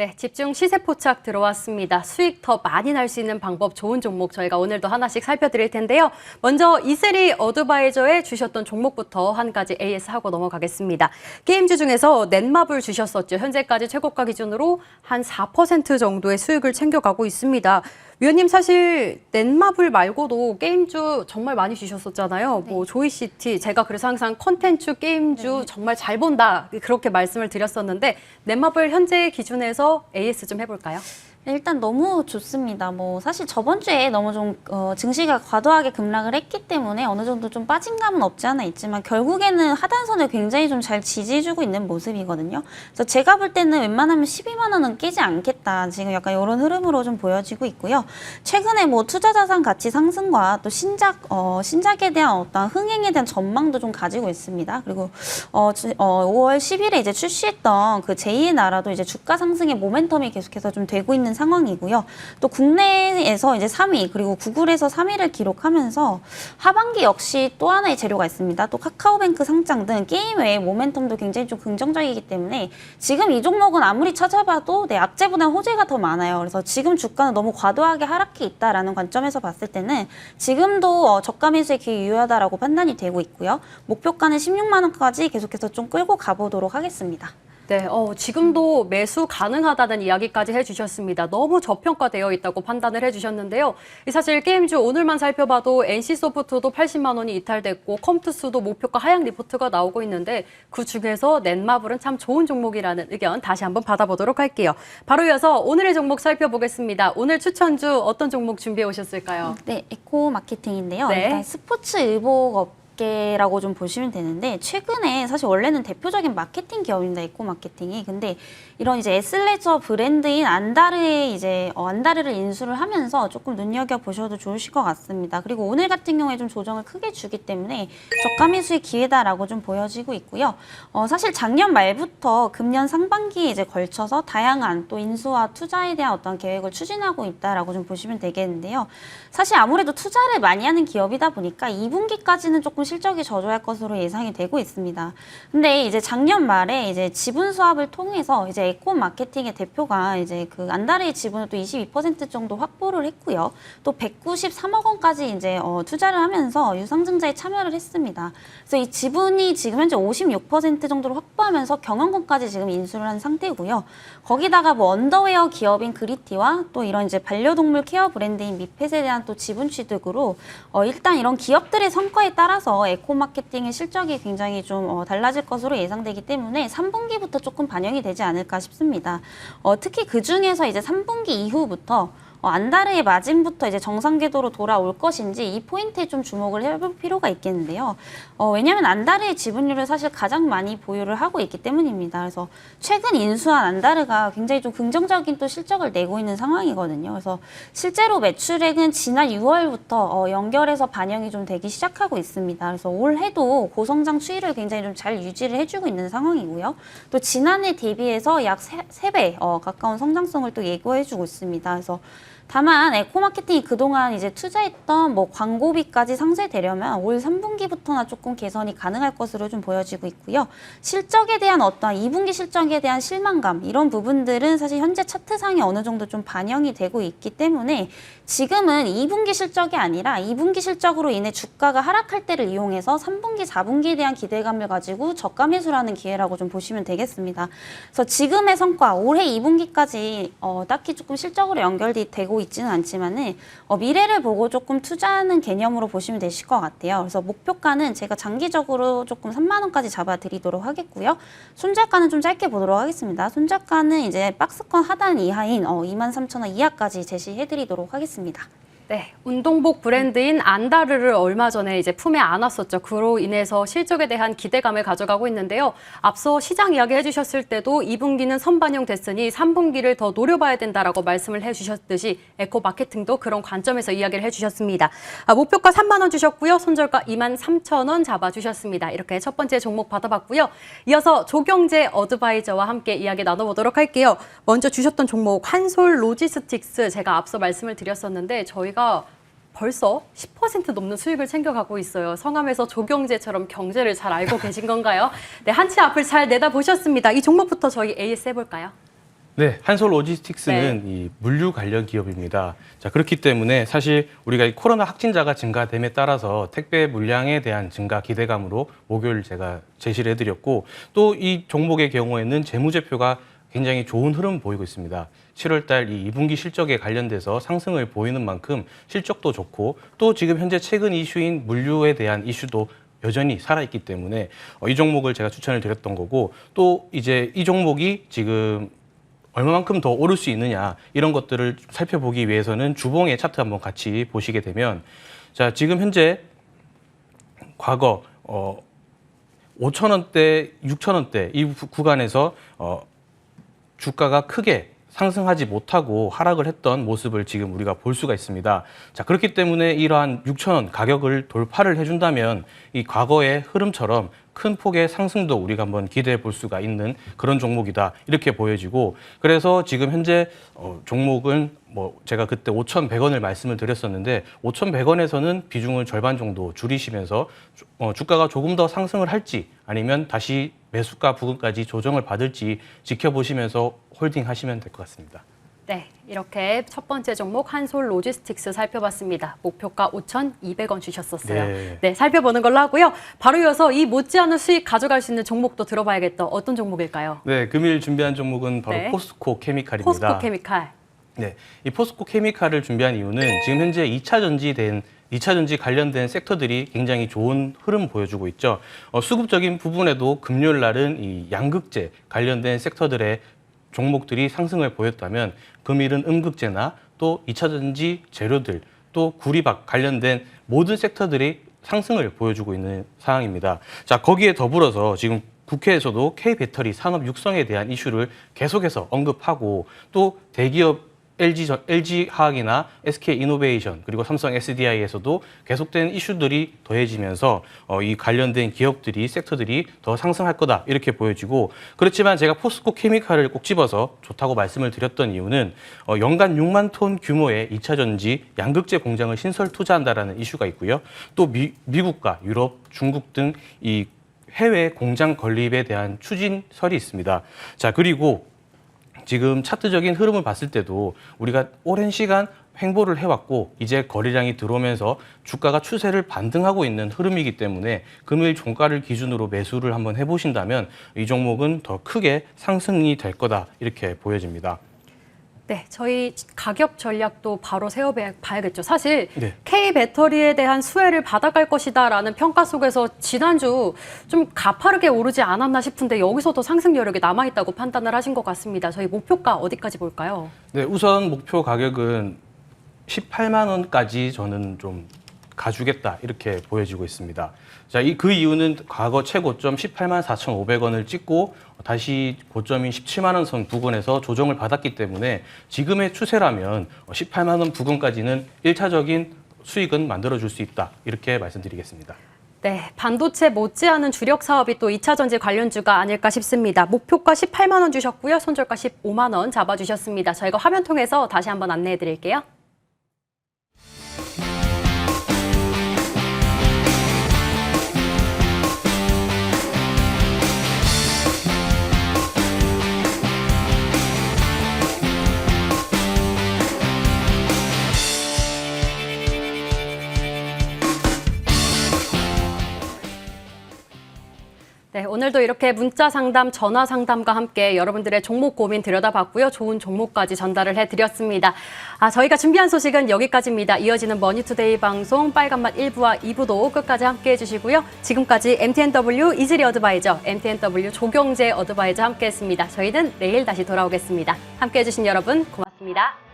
네, 집중 시세 포착 들어왔습니다. 수익 더 많이 날 수 있는 방법 좋은 종목 저희가 오늘도 하나씩 살펴드릴 텐데요. 먼저 이세리 어드바이저에 주셨던 종목부터 한 가지 AS 하고 넘어가겠습니다. 게임주 중에서 넷마블 주셨었죠. 현재까지 최고가 기준으로 한 4% 정도의 수익을 챙겨가고 있습니다. 위원님 사실 넷마블 말고도 게임주 정말 많이 주셨었잖아요. 네. 뭐 조이시티 제가 그래서 항상 컨텐츠 게임주 정말 잘 본다 그렇게 말씀을 드렸었는데 넷마블 현재 기준에서 AS 좀 해볼까요? 일단 너무 좋습니다. 뭐 사실 저번 주에 너무 좀 증시가 과도하게 급락을 했기 때문에 어느 정도 좀 빠진 감은 없지 않아 있지만 결국에는 하단선을 굉장히 좀 잘 지지해주고 있는 모습이거든요. 그래서 제가 볼 때는 웬만하면 12만 원은 깨지 않겠다. 지금 약간 이런 흐름으로 좀 보여지고 있고요. 최근에 뭐 투자자산 가치 상승과 또 신작에 대한 어떤 흥행에 대한 전망도 좀 가지고 있습니다. 그리고 5월 10일에 이제 출시했던 그 제2의 나라도 이제 주가 상승의 모멘텀이 계속해서 좀 되고 있는 상황이고요. 또 국내에서 이제 3위 그리고 구글에서 3위를 기록하면서 하반기 역시 또 하나의 재료가 있습니다. 또 카카오뱅크 상장 등 게임 외의 모멘텀도 굉장히 좀 긍정적이기 때문에 지금 이 종목은 아무리 찾아봐도 악재보다는 호재가 더 많아요. 그래서 지금 주가는 너무 과도하게 하락해 있다라는 관점에서 봤을 때는 지금도 저가 매수의 기회 유효하다라고 판단이 되고 있고요. 목표가는 16만 원까지 계속해서 좀 끌고 가보도록 하겠습니다. 네, 지금도 매수 가능하다는 이야기까지 해주셨습니다. 너무 저평가되어 있다고 판단을 해주셨는데요. 사실 게임주 오늘만 살펴봐도 NC소프트도 80만 원이 이탈됐고 컴투스도 목표가 하향 리포트가 나오고 있는데 그 중에서 넷마블은 참 좋은 종목이라는 의견 다시 한번 받아보도록 할게요. 바로 이어서 오늘의 종목 살펴보겠습니다. 오늘 추천주 어떤 종목 준비해 오셨을까요? 네, 에코 마케팅인데요. 네. 일단 스포츠 의복 업계라고 좀 보시면 되는데 최근에 사실 원래는 대표적인 마케팅 기업입니다. 에코 마케팅이. 근데 이런 이제 애슬레저 브랜드인 안다르에 이제 안다르를 인수를 하면서 조금 눈여겨 보셔도 좋으실 것 같습니다. 그리고 오늘 같은 경우에 좀 조정을 크게 주기 때문에 저가 매수의 기회다라고 좀 보여지고 있고요. 사실 작년 말부터 금년 상반기에 이제 걸쳐서 다양한 또 인수와 투자에 대한 어떤 계획을 추진하고 있다라고 좀 보시면 되겠는데요. 사실 아무래도 투자를 많이 하는 기업이다 보니까 2분기까지는 조금 실적이 저조할 것으로 예상이 되고 있습니다. 근데 이제 작년 말에 이제 지분 수합을 통해서 이제 에코 마케팅의 대표가 이제 그 안다르의 지분을 또 22% 정도 확보를 했고요. 또 193억 원까지 이제 투자를 하면서 유상증자에 참여를 했습니다. 그래서 이 지분이 지금 현재 56% 정도로 확보하면서 경영권까지 지금 인수를 한 상태고요. 거기다가 뭐 언더웨어 기업인 그리티와 또 이런 이제 반려동물 케어 브랜드인 미펫에 대한 또 지분 취득으로 일단 이런 기업들의 성과에 따라서 에코 마케팅의 실적이 굉장히 좀 달라질 것으로 예상되기 때문에 3분기부터 조금 반영이 되지 않을까 싶습니다. 특히 그 중에서 이제 3분기 이후부터 안다르의 마진부터 이제 정상 궤도로 돌아올 것인지 이 포인트에 좀 주목을 해볼 필요가 있겠는데요. 왜냐하면 안다르의 지분율을 사실 가장 많이 보유를 하고 있기 때문입니다. 그래서 최근 인수한 안다르가 굉장히 좀 긍정적인 또 실적을 내고 있는 상황이거든요. 그래서 실제로 매출액은 지난 6월부터 연결해서 반영이 좀 되기 시작하고 있습니다. 그래서 올해도 고성장 추이를 굉장히 좀 잘 유지를 해주고 있는 상황이고요. 또 지난해 대비해서 약 3배 가까운 성장성을 또 예고해주고 있습니다. 그래서 다만 에코 마케팅이 그동안 이제 투자했던 뭐 광고비까지 상쇄되려면 올 3분기부터나 조금 개선이 가능할 것으로 좀 보여지고 있고요. 실적에 대한 어떤 2분기 실적에 대한 실망감 이런 부분들은 사실 현재 차트상에 어느 정도 좀 반영이 되고 있기 때문에 지금은 2분기 실적이 아니라 2분기 실적으로 인해 주가가 하락할 때를 이용해서 3분기, 4분기에 대한 기대감을 가지고 저가 매수라는 기회라고 좀 보시면 되겠습니다. 그래서 지금의 성과 올해 2분기까지 딱히 조금 실적으로 연결이 되고 있지는 않지만은 미래를 보고 조금 투자하는 개념으로 보시면 되실 것 같아요. 그래서 목표가는 제가 장기적으로 조금 3만 원까지 잡아드리도록 하겠고요. 손절가는 좀 짧게 보도록 하겠습니다. 손절가는 이제 박스권 하단 이하인 23,000원 이하까지 제시해드리도록 하겠습니다. 네, 운동복 브랜드인 안다르를 얼마 전에 이제 품에 안았었죠. 그로 인해서 실적에 대한 기대감을 가져가고 있는데요. 앞서 시장 이야기 해주셨을 때도 2분기는 선반영됐으니 3분기를 더 노려봐야 된다라고 말씀을 해주셨듯이 에코 마케팅도 그런 관점에서 이야기를 해주셨습니다. 목표가 3만 원 주셨고요. 손절가 23,000원 잡아주셨습니다. 이렇게 첫 번째 종목 받아봤고요. 이어서 조경재 어드바이저와 함께 이야기 나눠보도록 할게요. 먼저 주셨던 종목 한솔 로지스틱스 제가 앞서 말씀을 드렸었는데 저희가 벌써 10% 넘는 수익을 챙겨가고 있어요. 성함에서 조경재처럼 경제를 잘 알고 계신 건가요? 네, 한치 앞을 잘 내다보셨습니다. 이 종목부터 저희 AS 해볼까요? 네, 한솔 로지스틱스는 네. 이 물류 관련 기업입니다. 자, 그렇기 때문에 사실 우리가 이 코로나 확진자가 증가됨에 따라서 택배 물량에 대한 증가 기대감으로 목요일 제가 제시를 해드렸고, 또 이 종목의 경우에는 재무제표가 굉장히 좋은 흐름 보이고 있습니다. 7월 달 이 2분기 실적에 관련돼서 상승을 보이는 만큼 실적도 좋고, 또 지금 현재 최근 이슈인 물류에 대한 이슈도 여전히 살아있기 때문에 이 종목을 제가 추천을 드렸던 거고, 또 이제 이 종목이 지금 얼마만큼 더 오를 수 있느냐, 이런 것들을 살펴보기 위해서는 주봉의 차트 한번 같이 보시게 되면, 자, 지금 현재 과거 5,000원대, 6,000원대 이 구간에서 주가가 크게 상승하지 못하고 하락을 했던 모습을 지금 우리가 볼 수가 있습니다. 자, 그렇기 때문에 이러한 6,000원 가격을 돌파를 해준다면 이 과거의 흐름처럼 큰 폭의 상승도 우리가 한번 기대해 볼 수가 있는 그런 종목이다, 이렇게 보여지고, 그래서 지금 현재 종목은 뭐 제가 그때 5,100원을 말씀을 드렸었는데, 5,100원에서는 비중을 절반 정도 줄이시면서 주가가 조금 더 상승을 할지 아니면 다시 매수가 부근까지 조정을 받을지 지켜보시면서 홀딩하시면 될 것 같습니다. 네, 이렇게 첫 번째 종목 한솔 로지스틱스 살펴봤습니다. 목표가 5,200원 주셨었어요. 네, 살펴보는 걸로 하고요. 바로 이어서 이 못지않은 수익 가져갈 수 있는 종목도 들어봐야겠다. 어떤 종목일까요? 네, 금일 준비한 종목은 바로 네. 포스코 케미칼입니다. 포스코 케미칼. 네, 이 포스코 케미칼을 준비한 이유는 지금 현재 2차 전지 관련된 섹터들이 굉장히 좋은 흐름 보여주고 있죠. 수급적인 부분에도 금요일 날은 이 양극재 관련된 섹터들의 종목들이 상승을 보였다면, 금일은 음극재나 또 2차 전지 재료들, 또 구리박 관련된 모든 섹터들이 상승을 보여주고 있는 상황입니다. 자, 거기에 더불어서 지금 국회에서도 K배터리 산업 육성에 대한 이슈를 계속해서 언급하고, 또 대기업 LG화학이나 SK이노베이션 그리고 삼성 SDI에서도 계속된 이슈들이 더해지면서 이 관련된 기업들이, 섹터들이 더 상승할 거다, 이렇게 보여지고, 그렇지만 제가 포스코 케미칼을 꼭 집어서 좋다고 말씀을 드렸던 이유는 연간 6만 톤 규모의 2차 전지 양극재 공장을 신설 투자한다라는 이슈가 있고요. 또 미국과 유럽, 중국 등 이 해외 공장 건립에 대한 추진설이 있습니다. 자, 그리고 지금 차트적인 흐름을 봤을 때도 우리가 오랜 시간 횡보를 해왔고, 이제 거래량이 들어오면서 주가가 추세를 반등하고 있는 흐름이기 때문에 금요일 종가를 기준으로 매수를 한번 해보신다면 이 종목은 더 크게 상승이 될 거다, 이렇게 보여집니다. 네, 저희 가격 전략도 바로 세워봐야겠죠. 사실 네. K배터리에 대한 수혜를 받아갈 것이다라는 평가 속에서 지난주 좀 가파르게 오르지 않았나 싶은데, 여기서도 상승 여력이 남아있다고 판단을 하신 것 같습니다. 저희 목표가 어디까지 볼까요? 네, 우선 목표 가격은 18만 원까지 저는 좀 가주겠다, 이렇게 보여지고 있습니다. 자, 그 이유는 과거 최고점 18만 4,500원을 찍고 다시 고점인 17만 원 선 부근에서 조정을 받았기 때문에 지금의 추세라면 18만 원 부근까지는 1차적인 수익은 만들어줄 수 있다, 이렇게 말씀드리겠습니다. 네, 반도체 못지않은 주력 사업이 또 2차 전지 관련주가 아닐까 싶습니다. 목표가 18만 원 주셨고요. 손절가 15만 원 잡아주셨습니다. 저희가 화면 통해서 다시 한번 안내해 드릴게요. 네, 오늘도 이렇게 문자 상담, 전화 상담과 함께 여러분들의 종목 고민 들여다봤고요. 좋은 종목까지 전달을 해드렸습니다. 저희가 준비한 소식은 여기까지입니다. 이어지는 머니투데이 방송 빨간맛 1부와 2부도 끝까지 함께 해주시고요. 지금까지 MTNW 이즈리 어드바이저, MTNW 조경재 어드바이저 함께했습니다. 저희는 내일 다시 돌아오겠습니다. 함께 해주신 여러분 고맙습니다.